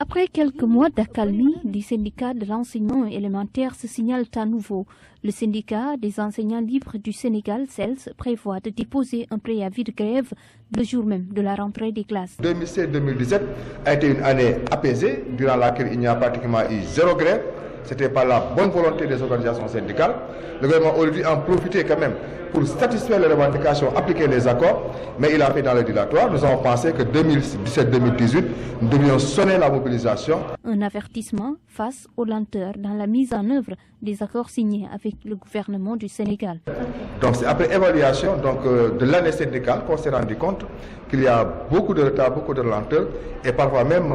Après quelques mois d'accalmie, les syndicats de l'enseignement élémentaire se signalent à nouveau. Le syndicat des enseignants libres du Sénégal, CELS, prévoit de déposer un préavis de grève le jour même de la rentrée des classes. 2016-2017 a été une année apaisée, durant laquelle il n'y a pratiquement eu zéro grève. C'était par la bonne volonté des organisations syndicales. Le gouvernement aurait dû en profiter quand même pour satisfaire les revendications, appliquer les accords, mais il a fait dans le dilatoire. Nous avons pensé que 2017-2018, nous devions sonner la mobilisation. Un avertissement face aux lenteurs dans la mise en œuvre des accords signés avec le gouvernement du Sénégal. Donc c'est après évaluation de l'année syndicale qu'on s'est rendu compte qu'il y a beaucoup de retard, beaucoup de lenteur et parfois même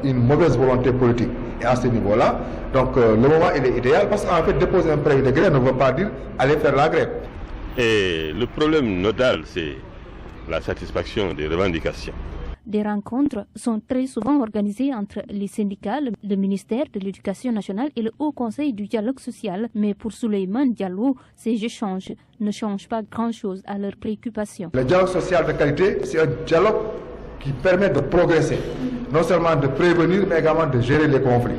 une mauvaise volonté politique. Et à ce niveau-là, le moment il est idéal parce qu'en fait déposer un préavis de grève ne veut pas dire aller faire la grève. Et le problème nodal, c'est la satisfaction des revendications. Des rencontres sont très souvent organisées entre les syndicats, le ministère de l'Éducation nationale et le Haut Conseil du dialogue social. Mais pour Souleymane Diallo, ces échanges ne changent pas grand-chose à leurs préoccupations. Le dialogue social de qualité, c'est un dialogue qui permet de progresser, non seulement de prévenir, mais également de gérer les conflits.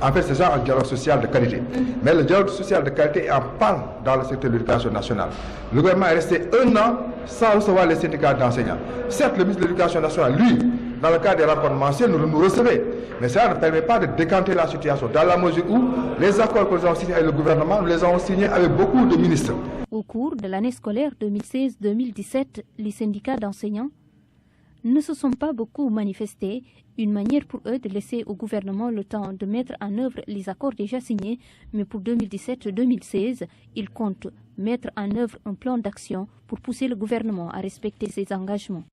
En fait, c'est ça un dialogue social de qualité. Mais le dialogue social de qualité est en panne dans le secteur de l'éducation nationale. Le gouvernement est resté 1 an sans recevoir les syndicats d'enseignants. Certes, le ministre de l'Éducation nationale, lui, dans le cadre des rencontres mensuelles, nous recevait. Mais cela ne permet pas de décanter la situation, dans la mesure où les accords que nous avons signés avec le gouvernement, nous les avons signés avec beaucoup de ministres. Au cours de l'année scolaire 2016-2017, les syndicats d'enseignants ne se sont pas beaucoup manifestés, une manière pour eux de laisser au gouvernement le temps de mettre en œuvre les accords déjà signés, mais pour 2017-2016, ils comptent mettre en œuvre un plan d'action pour pousser le gouvernement à respecter ses engagements.